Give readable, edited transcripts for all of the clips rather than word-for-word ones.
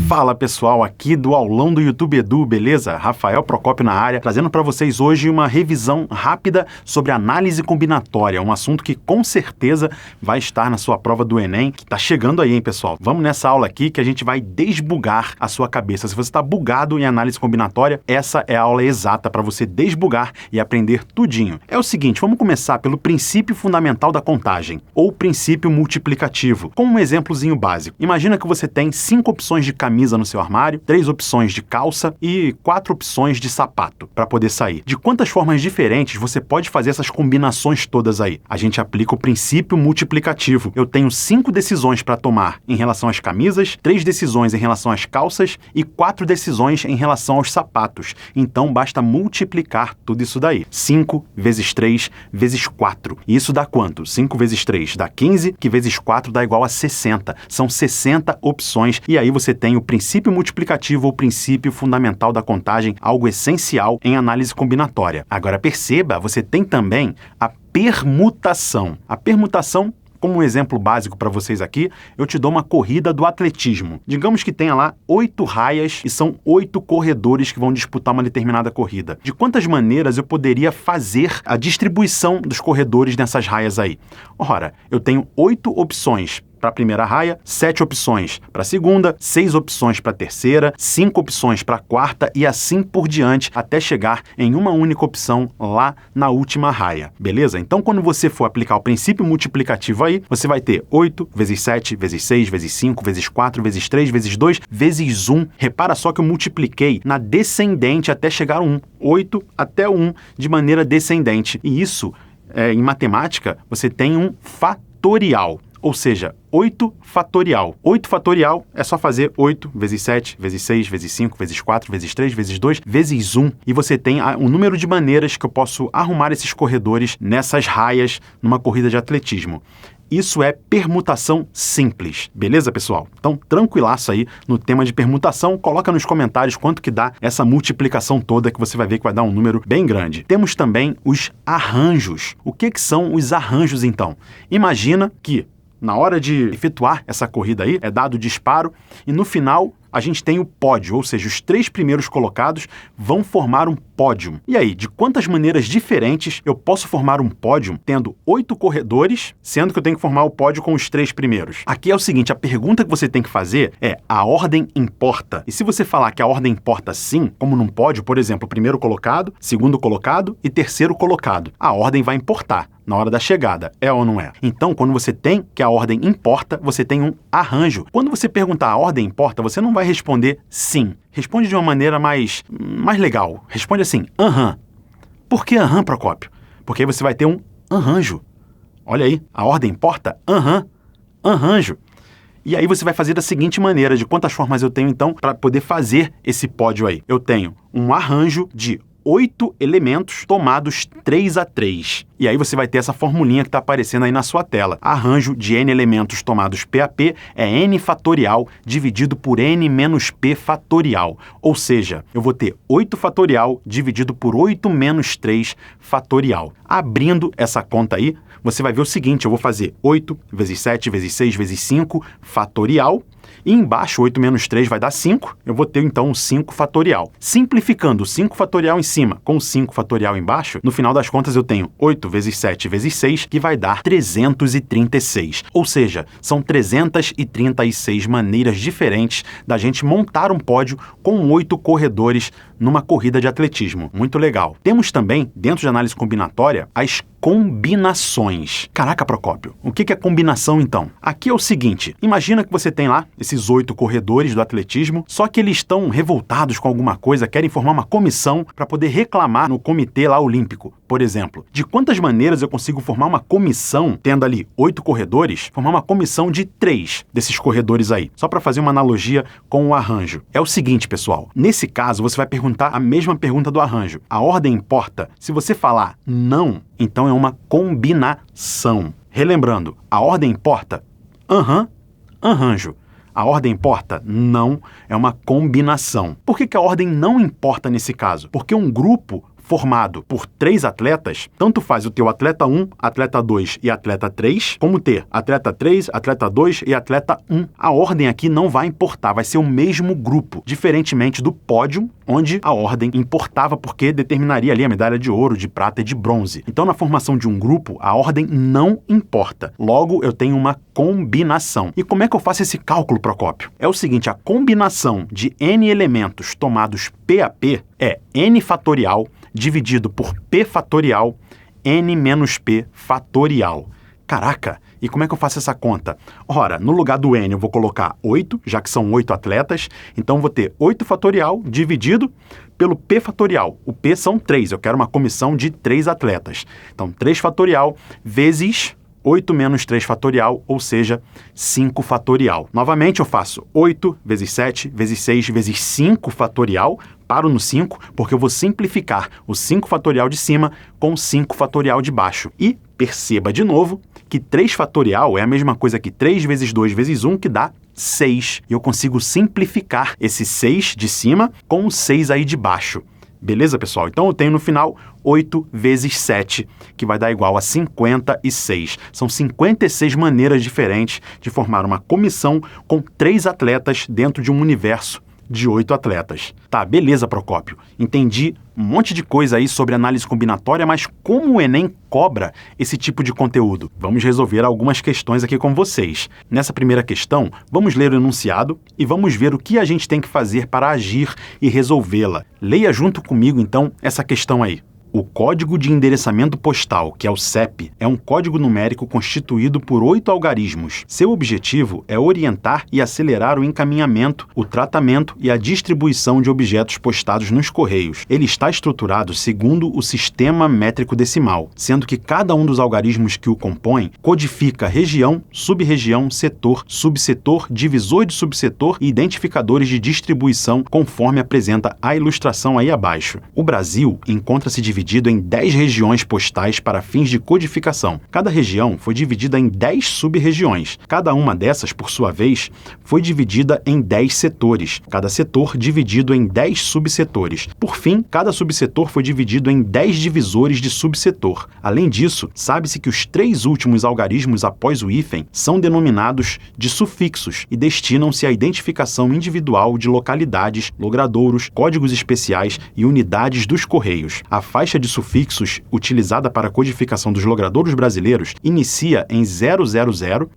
Fala pessoal, aqui do Aulão do YouTube Edu, beleza? Rafael Procópio na área, trazendo para vocês hoje uma revisão rápida sobre análise combinatória, um assunto que com certeza vai estar na sua prova do Enem, que tá chegando aí, hein, pessoal? Vamos nessa aula aqui que a gente vai desbugar a sua cabeça. Se você está bugado em análise combinatória, essa é a aula exata para você desbugar e aprender tudinho. É o seguinte, vamos começar pelo princípio fundamental da contagem, ou princípio multiplicativo, com um exemplozinho básico. Imagina que você tem 5 opções de camisa no seu armário, 3 opções de calça e 4 opções de sapato para poder sair. De quantas formas diferentes você pode fazer essas combinações todas aí? A gente aplica o princípio multiplicativo. Eu tenho 5 decisões para tomar em relação às camisas, 3 decisões em relação às calças e 4 decisões em relação aos sapatos. Então basta multiplicar tudo isso daí. 5 vezes 3 vezes 4. E isso dá quanto? 5 vezes 3 dá 15, que vezes 4 dá igual a 60. São 60 opções e aí você tem o princípio multiplicativo ou princípio fundamental da contagem, algo essencial em análise combinatória. Agora perceba, você tem também a permutação. A permutação, como um exemplo básico para vocês aqui, eu te dou uma corrida do atletismo. Digamos que tenha lá 8 raias e são 8 corredores que vão disputar uma determinada corrida. De quantas maneiras eu poderia fazer a distribuição dos corredores nessas raias aí? Ora, eu tenho 8 opções para a primeira raia, 7 opções para a segunda, 6 opções para a terceira, 5 opções para a quarta e assim por diante, até chegar em uma única opção lá na última raia, beleza? Então, quando você for aplicar o princípio multiplicativo aí, você vai ter 8 vezes 7, vezes 6, vezes 5, vezes 4, vezes 3, vezes 2, vezes 1. Repara só que eu multipliquei na descendente até chegar a 1. 8 até 1 de maneira descendente. E isso, em matemática, você tem um fatorial. Ou seja, 8 fatorial. 8 fatorial é só fazer 8 vezes 7, vezes 6, vezes 5, vezes 4, vezes 3, vezes 2, vezes 1. E você tem um número de maneiras que eu posso arrumar esses corredores nessas raias numa corrida de atletismo. Isso é permutação simples. Beleza, pessoal? Então, tranquilaço aí no tema de permutação. Coloca nos comentários quanto que dá essa multiplicação toda, que você vai ver que vai dar um número bem grande. Temos também os arranjos. O que são os arranjos, então? Imagina que na hora de efetuar essa corrida aí, é dado o disparo e no final a gente tem o pódio, ou seja, os 3 primeiros colocados vão formar um pódio. E aí, de quantas maneiras diferentes eu posso formar um pódio tendo 8 corredores, sendo que eu tenho que formar o pódio com os 3 primeiros? Aqui é o seguinte, a pergunta que você tem que fazer é: a ordem importa? E se você falar que a ordem importa sim, como num pódio, por exemplo, primeiro colocado, segundo colocado e terceiro colocado, a ordem vai importar na hora da chegada, é ou não é? Então, quando você tem que a ordem importa, você tem um arranjo. Quando você perguntar a ordem importa, você não vai responder sim. Responde de uma maneira mais legal. Responde assim, aham. Por que aham, Procópio? Porque aí você vai ter um arranjo. Olha aí, a ordem importa? Aham, arranjo. E aí você vai fazer da seguinte maneira, de quantas formas eu tenho então para poder fazer esse pódio aí? Eu tenho um arranjo de 8 elementos tomados 3 a 3. E aí você vai ter essa formulinha que está aparecendo aí na sua tela. Arranjo de n elementos tomados P a P é n fatorial dividido por n menos P fatorial. Ou seja, eu vou ter 8 fatorial dividido por 8 menos 3 fatorial. Abrindo essa conta aí, você vai ver o seguinte, eu vou fazer 8 vezes 7 vezes 6 vezes 5 fatorial. E embaixo, 8 menos 3 vai dar 5. Eu vou ter, então, um 5 fatorial. Simplificando o 5 fatorial em cima com o 5 fatorial embaixo, no final das contas eu tenho 8 vezes 7 vezes 6, que vai dar 336. Ou seja, são 336 maneiras diferentes da gente montar um pódio com 8 corredores numa corrida de atletismo. Muito legal. Temos também, dentro de análise combinatória, as combinações. Caraca, Procópio, o que é combinação então? Aqui é o seguinte, imagina que você tem lá esses 8 corredores do atletismo, só que eles estão revoltados com alguma coisa, querem formar uma comissão para poder reclamar no comitê lá olímpico, por exemplo. De quantas maneiras eu consigo formar uma comissão, tendo ali 8 corredores, formar uma comissão de 3 desses corredores aí? Só para fazer uma analogia com o arranjo. É o seguinte, pessoal, nesse caso você vai perguntar a mesma pergunta do arranjo. A ordem importa? Se você falar não, então é uma combinação. Relembrando, a ordem importa? Aham, arranjo. A ordem importa? Não, é uma combinação. Por que a ordem não importa nesse caso? Porque um grupo formado por 3 atletas, tanto faz o teu atleta 1, atleta 2 e atleta 3, como ter atleta 3, atleta 2 e atleta 1. A ordem aqui não vai importar, vai ser o mesmo grupo, diferentemente do pódio, onde a ordem importava porque determinaria ali a medalha de ouro, de prata e de bronze. Então, na formação de um grupo, a ordem não importa. Logo, eu tenho uma combinação. E como é que eu faço esse cálculo, Procópio? É o seguinte, a combinação de n elementos tomados P a P é n fatorial dividido por P fatorial n menos P fatorial. Caraca! E como é que eu faço essa conta? Ora, no lugar do n eu vou colocar 8, já que são 8 atletas, então vou ter 8 fatorial dividido pelo P fatorial. O P são 3, eu quero uma comissão de 3 atletas. Então, 3 fatorial vezes 8 menos 3 fatorial, ou seja, 5 fatorial. Novamente eu faço 8 vezes 7 vezes 6 vezes 5 fatorial, paro no 5, porque eu vou simplificar o 5 fatorial de cima com o 5 fatorial de baixo. E perceba de novo que 3 fatorial é a mesma coisa que 3 vezes 2 vezes 1, que dá 6. E eu consigo simplificar esse 6 de cima com o 6 aí de baixo. Beleza, pessoal? Então eu tenho no final 8 vezes 7, que vai dar igual a 56. São 56 maneiras diferentes de formar uma comissão com 3 atletas dentro de um universo de 8 atletas. Tá, beleza, Procópio. Entendi um monte de coisa aí sobre análise combinatória, mas como o Enem cobra esse tipo de conteúdo? Vamos resolver algumas questões aqui com vocês. Nessa primeira questão, vamos ler o enunciado e vamos ver o que a gente tem que fazer para agir e resolvê-la. Leia junto comigo, então, essa questão aí. O Código de Endereçamento Postal, que é o CEP, é um código numérico constituído por 8 algarismos. Seu objetivo é orientar e acelerar o encaminhamento, o tratamento e a distribuição de objetos postados nos correios. Ele está estruturado segundo o sistema métrico decimal, sendo que cada um dos algarismos que o compõem codifica região, sub-região, setor, subsetor, divisor de subsetor e identificadores de distribuição, conforme apresenta a ilustração aí abaixo. O Brasil encontra-se dividido em 10 regiões postais para fins de codificação. Cada região foi dividida em 10 sub-regiões. Cada uma dessas, por sua vez, foi dividida em 10 setores. Cada setor dividido em 10 subsetores. Por fim, cada subsetor foi dividido em 10 divisores de subsetor. Além disso, sabe-se que os 3 últimos algarismos após o hífen são denominados de sufixos e destinam-se à identificação individual de localidades, logradouros, códigos especiais e unidades dos correios. A faixa de sufixos utilizada para a codificação dos logradouros brasileiros inicia em 000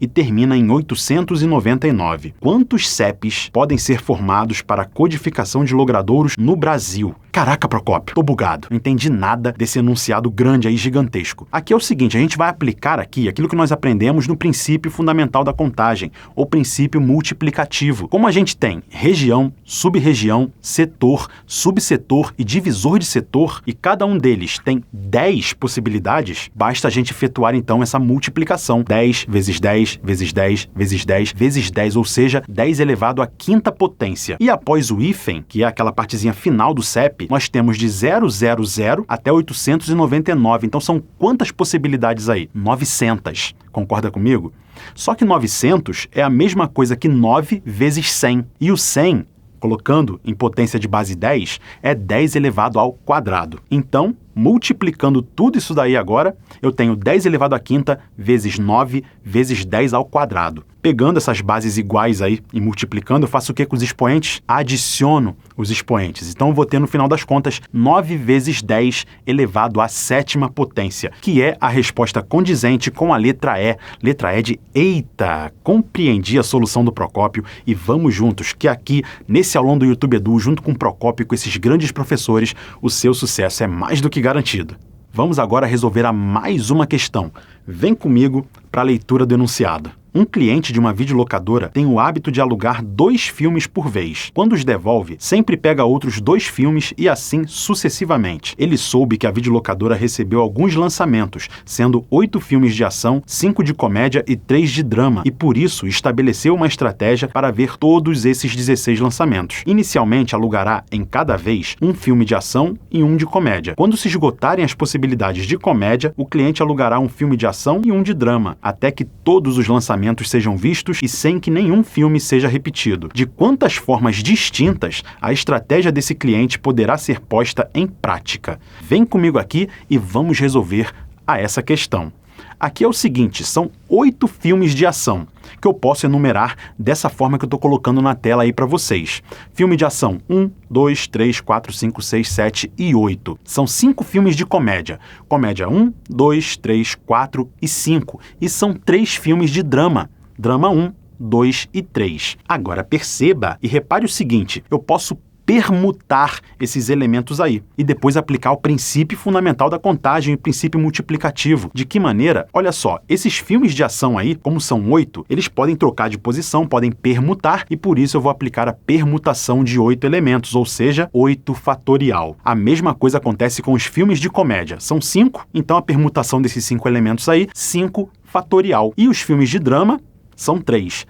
e termina em 899. Quantos CEPs podem ser formados para a codificação de logradouros no Brasil? Caraca, Procópio, tô bugado. Não entendi nada desse enunciado grande aí, gigantesco. Aqui é o seguinte, a gente vai aplicar aqui aquilo que nós aprendemos no princípio fundamental da contagem, ou princípio multiplicativo. Como a gente tem região, sub-região, setor, subsetor e divisor de setor, e cada um deles tem 10 possibilidades, basta a gente efetuar então essa multiplicação. 10 vezes 10 vezes 10 vezes 10 vezes 10, ou seja, 10 elevado à quinta potência. E após o hífen, que é aquela partezinha final do CEP, nós temos de 000 até 899. Então são quantas possibilidades aí? 900. Concorda comigo? Só que 900 é a mesma coisa que 9 vezes 100. E o 100, colocando em potência de base 10, é 10 elevado ao quadrado. Então, multiplicando tudo isso daí agora, eu tenho 10 elevado à quinta vezes 9 vezes 10 ao quadrado. Pegando essas bases iguais aí e multiplicando, eu faço o que com os expoentes? Adiciono os expoentes. Então eu vou ter no final das contas 9 vezes 10 elevado à sétima potência, que é a resposta condizente com a letra E. Letra E de eita! Compreendi a solução do Procópio e vamos juntos, que aqui, nesse aulão do YouTube Edu, junto com o Procópio e com esses grandes professores, o seu sucesso é mais do que garantido. Vamos agora resolver a mais uma questão. Vem comigo para a leitura do enunciado. Um cliente de uma videolocadora tem o hábito de alugar 2 filmes por vez. Quando os devolve, sempre pega outros 2 filmes e assim sucessivamente. Ele soube que a videolocadora recebeu alguns lançamentos, sendo 8 filmes de ação, 5 de comédia e 3 de drama, e por isso estabeleceu uma estratégia para ver todos esses 16 lançamentos. Inicialmente alugará em cada vez um filme de ação e um de comédia. Quando se esgotarem as possibilidades de comédia, o cliente alugará um filme de ação ação e um de drama, até que todos os lançamentos sejam vistos e sem que nenhum filme seja repetido. De quantas formas distintas a estratégia desse cliente poderá ser posta em prática? Vem comigo aqui e vamos resolver essa questão. Aqui é o seguinte, são 8 filmes de ação que eu posso enumerar dessa forma que eu estou colocando na tela aí para vocês. Filme de ação 1, 2, 3, 4, 5, 6, 7 e 8. São 5 filmes de comédia. Comédia 1, 2, 3, 4 e 5. E são 3 filmes de drama. Drama 1, 2 e 3. Agora perceba e repare o seguinte, eu posso permutar esses elementos aí e depois aplicar o princípio fundamental da contagem e o princípio multiplicativo. De que maneira? Olha só, esses filmes de ação aí, como são 8, eles podem trocar de posição, podem permutar e por isso eu vou aplicar a permutação de 8 elementos, ou seja, 8 fatorial. A mesma coisa acontece com os filmes de comédia. São 5, então a permutação desses 5 elementos aí, 5 fatorial. E os filmes de drama são 3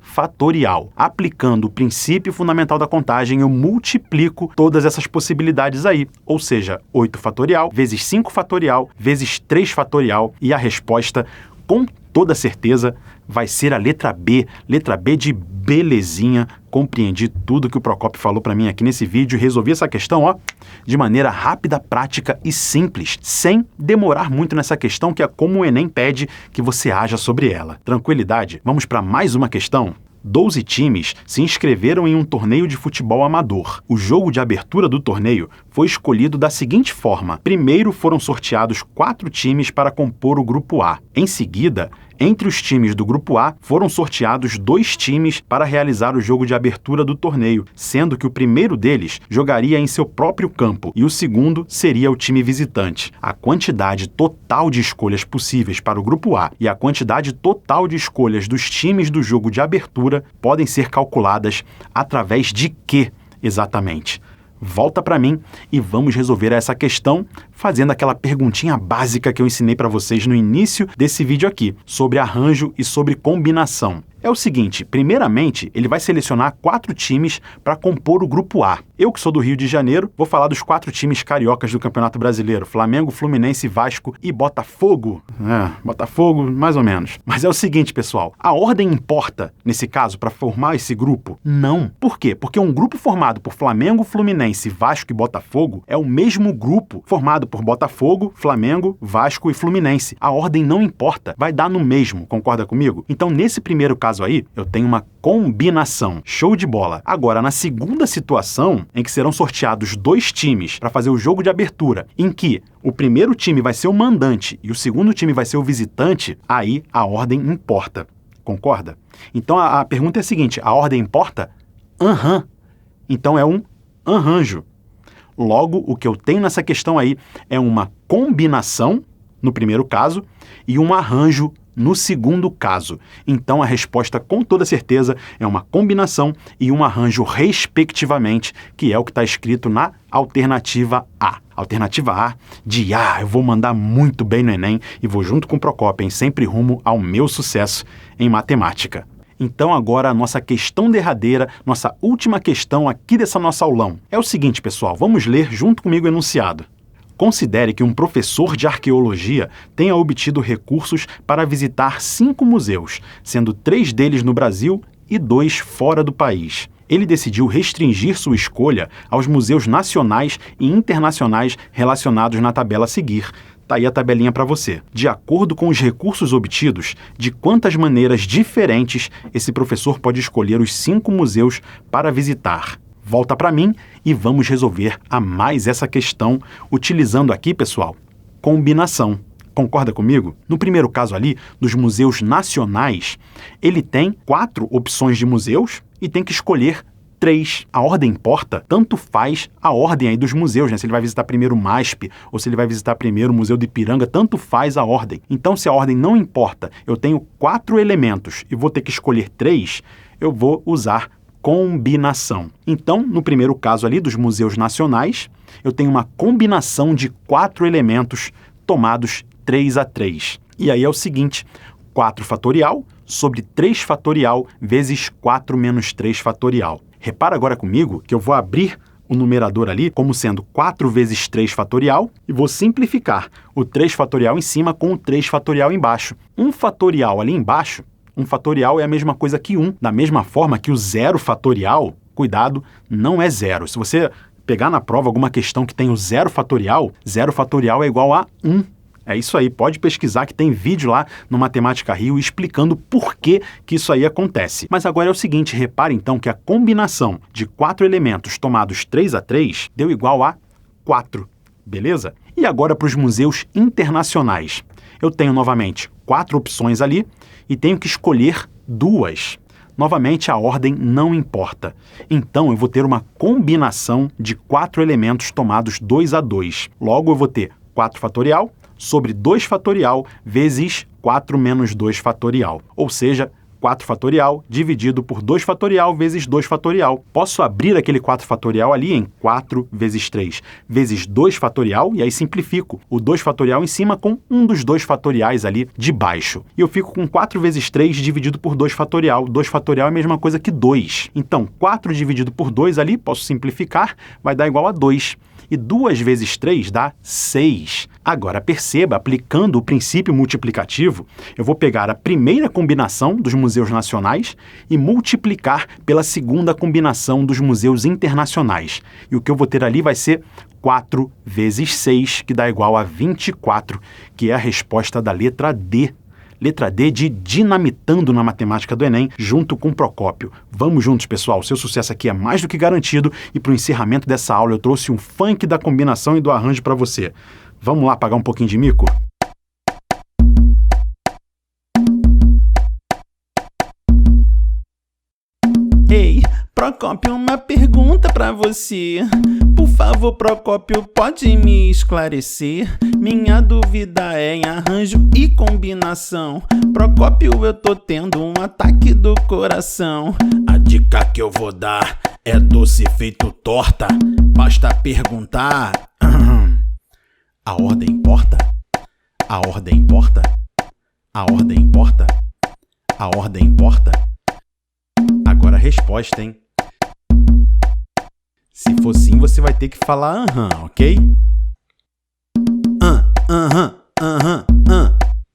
fatorial. Aplicando o princípio fundamental da contagem, eu multiplico todas essas possibilidades aí. Ou seja, 8 fatorial vezes 5 fatorial vezes 3 fatorial e a resposta, com toda certeza, vai ser a letra B de belezinha. Compreendi tudo que o Procópio falou para mim aqui nesse vídeo e resolvi essa questão, de maneira rápida, prática e simples, sem demorar muito nessa questão, que é como o Enem pede que você haja sobre ela. Tranquilidade? Vamos para mais uma questão? 12 times se inscreveram em um torneio de futebol amador. O jogo de abertura do torneio foi escolhido da seguinte forma. Primeiro foram sorteados 4 times para compor o grupo A. Em seguida, entre os times do grupo A, foram sorteados 2 times para realizar o jogo de abertura do torneio, sendo que o primeiro deles jogaria em seu próprio campo e o segundo seria o time visitante. A quantidade total de escolhas possíveis para o grupo A e a quantidade total de escolhas dos times do jogo de abertura podem ser calculadas através de quê exatamente? Volta para mim e vamos resolver essa questão fazendo aquela perguntinha básica que eu ensinei para vocês no início desse vídeo aqui, sobre arranjo e sobre combinação. É o seguinte, primeiramente, ele vai selecionar 4 times para compor o grupo A. Eu, que sou do Rio de Janeiro, vou falar dos 4 times cariocas do Campeonato Brasileiro: Flamengo, Fluminense, Vasco e Botafogo. Botafogo, mais ou menos. Mas é o seguinte, pessoal, a ordem importa, nesse caso, para formar esse grupo? Não. Por quê? Porque um grupo formado por Flamengo, Fluminense, Vasco e Botafogo é o mesmo grupo formado por Botafogo, Flamengo, Vasco e Fluminense. A ordem não importa, vai dar no mesmo, concorda comigo? Então, nesse primeiro caso aí, eu tenho uma combinação. Show de bola. Agora, na segunda situação, em que serão sorteados 2 times para fazer o jogo de abertura, em que o primeiro time vai ser o mandante e o segundo time vai ser o visitante, aí a ordem importa. Concorda? Então, a pergunta é a seguinte, a ordem importa? Então, é um arranjo. Logo, o que eu tenho nessa questão aí é uma combinação, no primeiro caso, e um arranjo no segundo caso. Então, a resposta, com toda certeza, é uma combinação e um arranjo, respectivamente, que é o que está escrito na alternativa A. Alternativa A de eu vou mandar muito bem no Enem e vou junto com o Procópio, sempre rumo ao meu sucesso em matemática. Então, agora, a nossa questão derradeira, nossa última questão aqui dessa nossa aulão. É o seguinte, pessoal, vamos ler junto comigo o enunciado. Considere que um professor de arqueologia tenha obtido recursos para visitar 5 museus, sendo 3 deles no Brasil e 2 fora do país. Ele decidiu restringir sua escolha aos museus nacionais e internacionais relacionados na tabela a seguir. Tá aí a tabelinha para você. De acordo com os recursos obtidos, de quantas maneiras diferentes esse professor pode escolher os 5 museus para visitar? Volta para mim e vamos resolver a mais essa questão utilizando aqui, pessoal, combinação. Concorda comigo? No primeiro caso ali, dos museus nacionais, ele tem 4 opções de museus e tem que escolher 3. A ordem importa, tanto faz a ordem aí dos museus, né? Se ele vai visitar primeiro o MASP ou se ele vai visitar primeiro o Museu do Ipiranga, tanto faz a ordem. Então, se a ordem não importa, eu tenho 4 elementos e vou ter que escolher 3, eu vou usar combinação. Então, no primeiro caso ali dos museus nacionais, eu tenho uma combinação de 4 elementos tomados 3 a 3. E aí é o seguinte, 4 fatorial sobre 3 fatorial vezes 4 menos 3 fatorial. Repara agora comigo que eu vou abrir o numerador ali como sendo 4 vezes 3 fatorial e vou simplificar o 3 fatorial em cima com o 3 fatorial embaixo. 1 fatorial ali embaixo, 1 fatorial é a mesma coisa que 1. Da mesma forma que o 0 fatorial, cuidado, não é 0. Se você pegar na prova alguma questão que tem o 0 fatorial é igual a 1. É isso aí, pode pesquisar que tem vídeo lá no Matemática Rio explicando por que isso aí acontece. Mas agora é o seguinte, repare então que a combinação de 4 elementos tomados 3 a 3 deu igual a 4, beleza? E agora para os museus internacionais. Eu tenho novamente 4 opções ali e tenho que escolher 2. Novamente, a ordem não importa. Então, eu vou ter uma combinação de 4 elementos tomados 2 a 2. Logo, eu vou ter 4 fatorial sobre 2 fatorial vezes 4 menos 2 fatorial. Ou seja, 4 fatorial dividido por 2 fatorial vezes 2 fatorial. Posso abrir aquele 4 fatorial ali em 4 vezes 3 vezes 2 fatorial e aí simplifico o 2 fatorial em cima com um dos 2 fatoriais ali de baixo. E eu fico com 4 vezes 3 dividido por 2 fatorial. 2 fatorial é a mesma coisa que 2. Então, 4 dividido por 2 ali, posso simplificar, vai dar igual a 2. E 2 vezes 3 dá 6. Agora, perceba, aplicando o princípio multiplicativo, eu vou pegar a primeira combinação dos museus nacionais e multiplicar pela segunda combinação dos museus internacionais. E o que eu vou ter ali vai ser 4 vezes 6, que dá igual a 24, que é a resposta da letra D. Letra D de Dinamitando na Matemática do Enem, junto com Procópio. Vamos juntos, pessoal. Seu sucesso aqui é mais do que garantido e para o encerramento dessa aula eu trouxe um funk da combinação e do arranjo para você. Vamos lá pagar um pouquinho de mico? Ei, Procópio, uma pergunta pra você. Por favor, Procópio, pode me esclarecer? Minha dúvida é em arranjo e combinação. Procópio, eu tô tendo um ataque do coração. A dica que eu vou dar é doce feito torta. Basta perguntar. A ordem importa? A ordem importa? A ordem importa? A ordem importa? Agora a resposta, hein? Se for sim, você vai ter que falar aham, ok?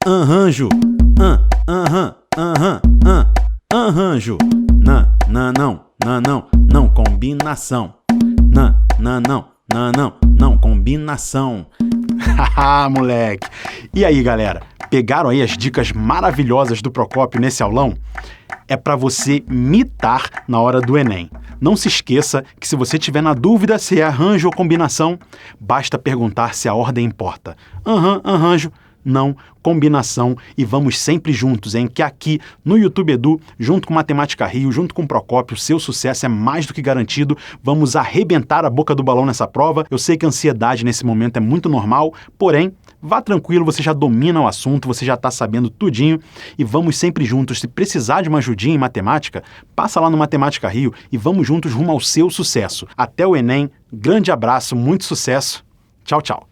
Arranjo. Arranjo. Não, combinação. Não, combinação. Haha, moleque! E aí, galera? Pegaram aí as dicas maravilhosas do Procópio nesse aulão? É para você mitar na hora do Enem. Não se esqueça que se você tiver na dúvida se é arranjo ou combinação, basta perguntar se a ordem importa. Arranjo, não, combinação, e vamos sempre juntos, hein? Que aqui no YouTube Edu, junto com Matemática Rio, junto com Procópio, seu sucesso é mais do que garantido. Vamos arrebentar a boca do balão nessa prova. Eu sei que a ansiedade nesse momento é muito normal, porém, vá tranquilo, você já domina o assunto, você já está sabendo tudinho e vamos sempre juntos. Se precisar de uma ajudinha em matemática, passa lá no Matemática Rio e vamos juntos rumo ao seu sucesso. Até o Enem, grande abraço, muito sucesso. Tchau, tchau.